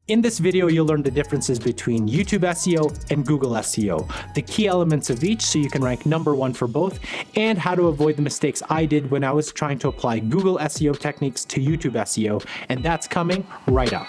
In this video, you'll learn the differences between YouTube SEO and Google SEO, the key elements of each so you can rank #1 for both, and how to avoid the mistakes I did when I was trying to apply Google SEO techniques to YouTube SEO, and that's coming right up.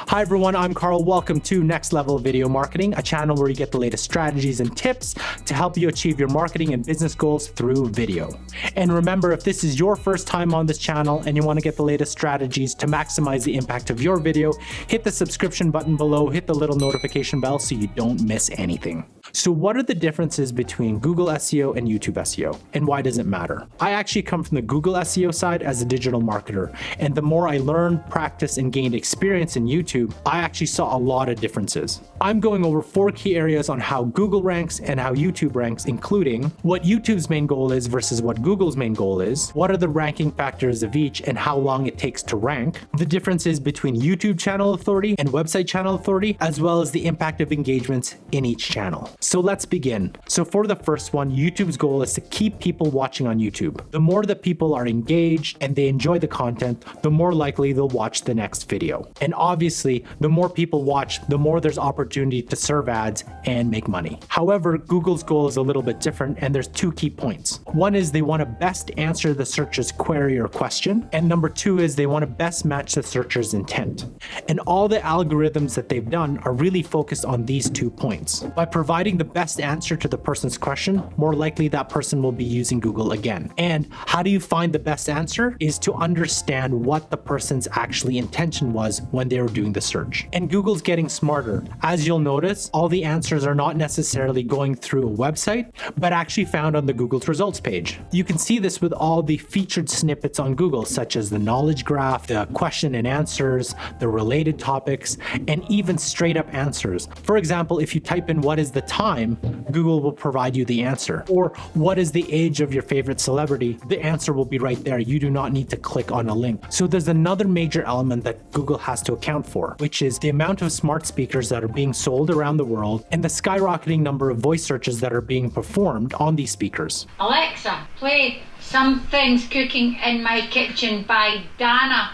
Hi everyone, I'm Carl. Welcome to Next Level Video Marketing, a channel where you get the latest strategies and tips to help you achieve your marketing and business goals through video. And remember, if this is your first time on this channel and you want to get the latest strategies to maximize the impact of your video, hit the subscription button below, hit the little notification bell so you don't miss anything. So what are the differences between Google SEO and YouTube SEO, and why does it matter? I actually come from the Google SEO side as a digital marketer, and the more I learned, practiced, and gained experience in YouTube, I actually saw a lot of differences. I'm going over 4 key areas on how Google ranks and how YouTube ranks, including what YouTube's main goal is versus what Google's main goal is, what are the ranking factors of each and how long it takes to rank, the differences between YouTube channel authority and website channel authority, as well as the impact of engagements in each channel. So let's begin. So for the first one, YouTube's goal is to keep people watching on YouTube. The more that people are engaged and they enjoy the content, the more likely they'll watch the next video. And obviously, the more people watch, the more there's opportunity to serve ads and make money. However, Google's goal is a little bit different, and there's 2 key points. One is they want to best answer the searcher's query or question, and number 2 is they want to best match the searcher's intent. And all the algorithms that they've done are really focused on these 2 points. By providing the best answer to the person's question, more likely that person will be using Google again. And how do you find the best answer? Is to understand what the person's actually intention was when they were doing the search. And Google's getting smarter. As you'll notice, all the answers are not necessarily going through a website, but actually found on the Google's results page. You can see this with all the featured snippets on Google, such as the knowledge graph, the question and answers, the related topics, and even straight up answers. For example, if you type in what is the time, Google will provide you the answer. Or what is the age of your favorite celebrity? The answer will be right there. You do not need to click on a link. So there's another major element that Google has to account for, which is the amount of smart speakers that are being sold around the world and the skyrocketing number of voice searches that are being performed on these speakers. Alexa, play Something's Cooking in My Kitchen by Dana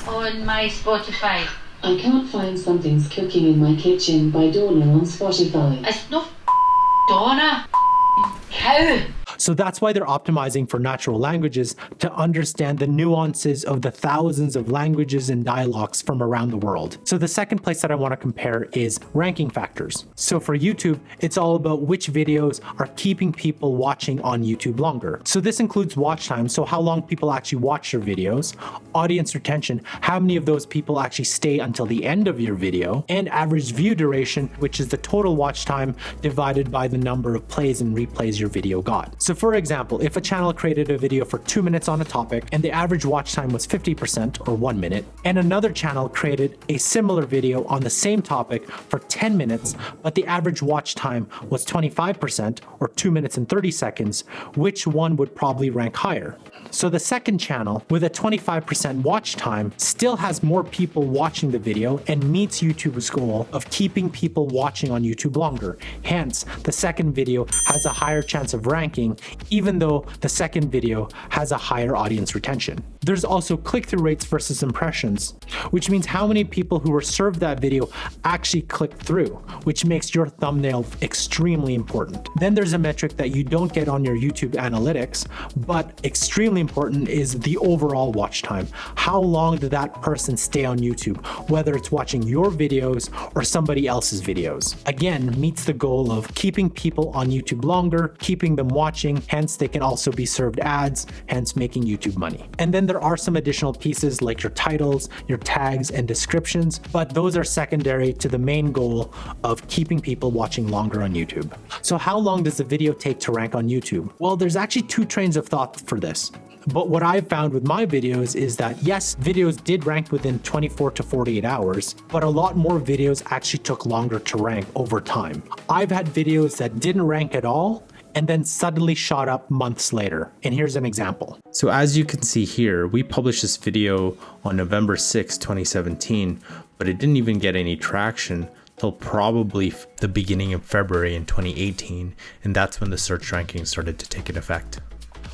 on my Spotify. I can't find Something's Cooking in My Kitchen by Donna on Spotify. It's no Donna, cow. So that's why they're optimizing for natural languages to understand the nuances of the thousands of languages and dialects from around the world. So the second place that I want to compare is ranking factors. So for YouTube, it's all about which videos are keeping people watching on YouTube longer. So this includes watch time, so how long people actually watch your videos, audience retention, how many of those people actually stay until the end of your video, and average view duration, which is the total watch time divided by the number of plays and replays your video got. So for example, if a channel created a video for 2 minutes on a topic and the average watch time was 50% or 1 minute, and another channel created a similar video on the same topic for 10 minutes, but the average watch time was 25% or 2 minutes and 30 seconds, which one would probably rank higher? So the second channel with a 25% watch time still has more people watching the video and meets YouTube's goal of keeping people watching on YouTube longer. Hence, the second video has a higher chance of ranking, even though the second video has a higher audience retention. There's also click-through rates versus impressions, which means how many people who were served that video actually clicked through, which makes your thumbnail extremely important. Then there's a metric that you don't get on your YouTube analytics, but extremely important, is the overall watch time. How long did that person stay on YouTube, whether it's watching your videos or somebody else's videos? Again, meets the goal of keeping people on YouTube longer, keeping them watching, hence they can also be served ads, hence making YouTube money. And then there are some additional pieces like your titles, your tags, and descriptions, but those are secondary to the main goal of keeping people watching longer on YouTube. So how long does a video take to rank on YouTube? Well, there's actually 2 trains of thought for this. But what I've found with my videos is that yes, videos did rank within 24 to 48 hours, but a lot more videos actually took longer to rank over time. I've had videos that didn't rank at all and then suddenly shot up months later. And here's an example. So as you can see here, we published this video on November 6, 2017, but it didn't even get any traction till probably the beginning of February in 2018. And that's when the search rankings started to take an effect.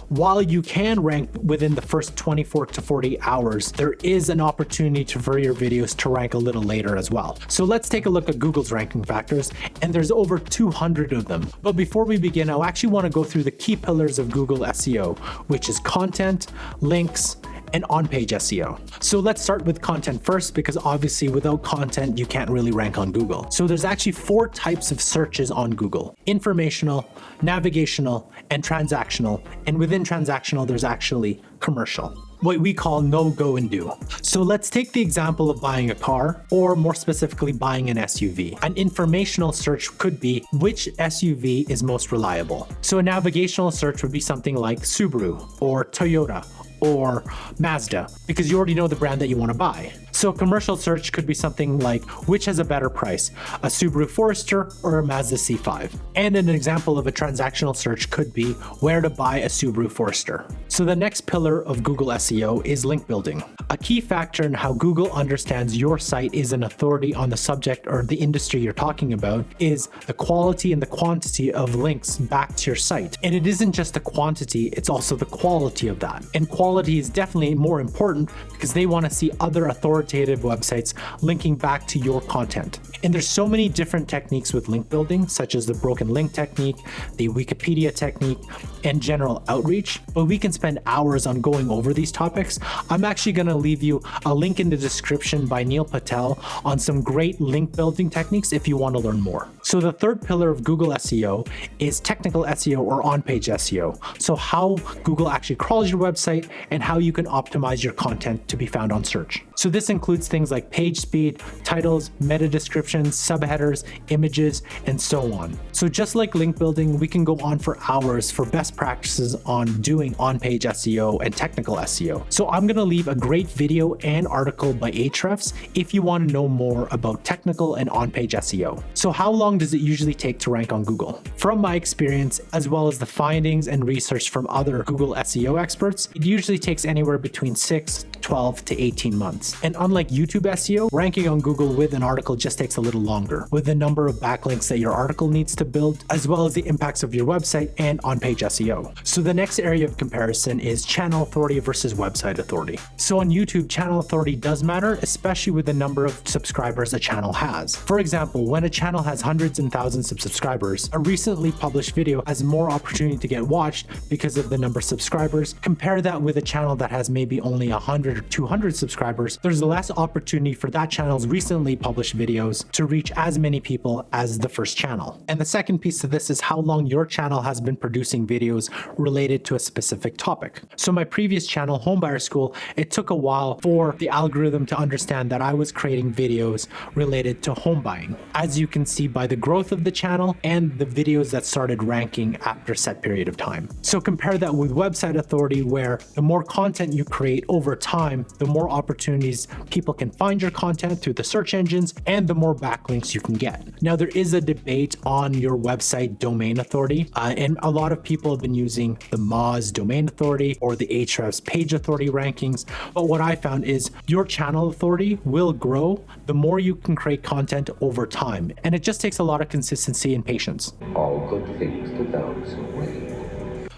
while you can rank within the first 24 to 48 hours, there is an opportunity for your videos to rank a little later as well. So let's take a look at Google's ranking factors, and there's over 200 of them. But before we begin, I actually want to go through the key pillars of Google SEO, which is content, links, and on-page SEO. So let's start with content first, because obviously without content, you can't really rank on Google. So there's actually 4 types of searches on Google: informational, navigational, and transactional. And within transactional, there's actually commercial, what we call no, go, and do. So let's take the example of buying a car, or more specifically, buying an SUV. An informational search could be which SUV is most reliable. So a navigational search would be something like Subaru or Toyota or Mazda, because you already know the brand that you want to buy. So a commercial search could be something like which has a better price, a Subaru Forester or a Mazda C5. And an example of a transactional search could be where to buy a Subaru Forester. So the next pillar of Google SEO is link building. A key factor in how Google understands your site is an authority on the subject or the industry you're talking about is the quality and the quantity of links back to your site. And it isn't just the quantity, it's also the quality of that. And quality is definitely more important because they want to see other authoritative websites linking back to your content. And there's so many different techniques with link building, such as the broken link technique, the Wikipedia technique, and general outreach, but we can spend hours on going over these topics. I'm actually going to leave you a link in the description by Neil Patel on some great link building techniques if you want to learn more. So the third pillar of Google SEO is technical SEO or on-page SEO. So how Google actually crawls your website and how you can optimize your content to be found on search. So this includes things like page speed, titles, meta descriptions, subheaders, images, and so on. So just like link building, we can go on for hours for best practices on doing on-page SEO and technical SEO. So I'm going to leave a great video and article by Ahrefs if you want to know more about technical and on-page SEO. So how long does it usually take to rank on Google? From my experience, as well as the findings and research from other Google SEO experts, it usually takes anywhere between 6, 12 to 18 months. And unlike YouTube SEO, ranking on Google with an article just takes a little longer, with the number of backlinks that your article needs to build, as well as the impacts of your website and on-page SEO. So the next area of comparison is channel authority versus website authority. So on YouTube, channel authority does matter, especially with the number of subscribers a channel has. For example, when a channel has hundreds and thousands of subscribers, a recently published video has more opportunity to get watched because of the number of subscribers. Compare that with a channel that has maybe only 100 or 200 subscribers. There's less opportunity for that channel's recently published videos to reach as many people as the first channel. And the second piece to this is how long your channel has been producing videos related to a specific topic. So my previous channel, Homebuyer School, it took a while for the algorithm to understand that I was creating videos related to home buying, as you can see by the growth of the channel and the videos that started ranking after a set period of time. So compare that with website authority, where the more content you create over time, the more opportunities people can find your content through the search engines and the more backlinks you can get. Now, there is a debate on your website domain authority, and a lot of people have been using the Moz domain authority or the Ahrefs page authority rankings. But what I found is your channel authority will grow the more you can create content over time. And it just takes a lot of consistency and patience. All good things to those who wait.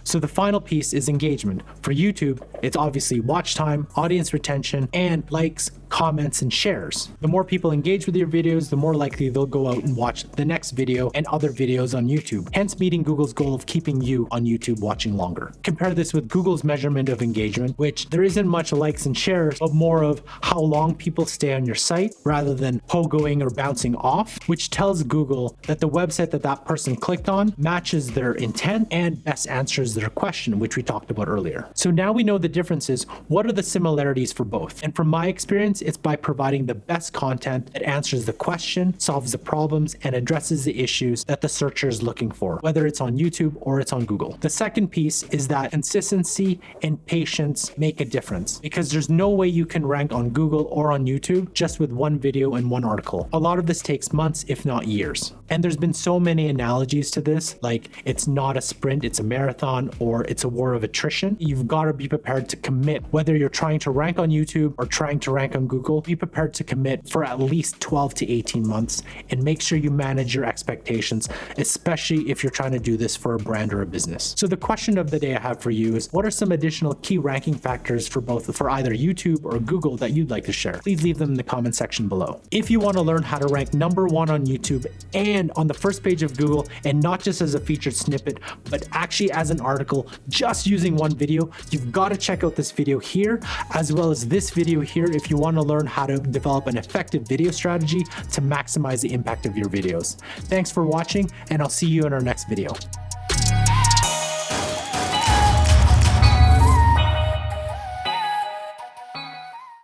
So the final piece is engagement. For YouTube, it's obviously watch time, audience retention, and likes, comments, and shares. The more people engage with your videos, the more likely they'll go out and watch the next video and other videos on YouTube, hence meeting Google's goal of keeping you on YouTube watching longer. Compare this with Google's measurement of engagement, which there isn't much likes and shares, but more of how long people stay on your site rather than pogoing or bouncing off, which tells Google that the website that that person clicked on matches their intent and best answers their question, which we talked about earlier. So now we know the differences. What are the similarities for both? And from my experience, it's by providing the best content that answers the question, solves the problems, and addresses the issues that the searcher is looking for, whether it's on YouTube or it's on Google. The second piece is that consistency and patience make a difference, because there's no way you can rank on Google or on YouTube just with one video and one article. A lot of this takes months, if not years. And there's been so many analogies to this, like it's not a sprint, it's a marathon, or it's a war of attrition. You've got to be prepared to commit, whether you're trying to rank on YouTube or trying to rank on Google, be prepared to commit for at least 12 to 18 months and make sure you manage your expectations, especially if you're trying to do this for a brand or a business. So the question of the day I have for you is, what are some additional key ranking factors for either YouTube or Google that you'd like to share? Please leave them in the comment section below. If you want to learn how to rank #1 on YouTube and on the first page of Google, and not just as a featured snippet, but actually as an article, just using one video, you've got to check out this video here, as well as this video here if you want to learn how to develop an effective video strategy to maximize the impact of your videos. Thanks for watching, and I'll see you in our next video.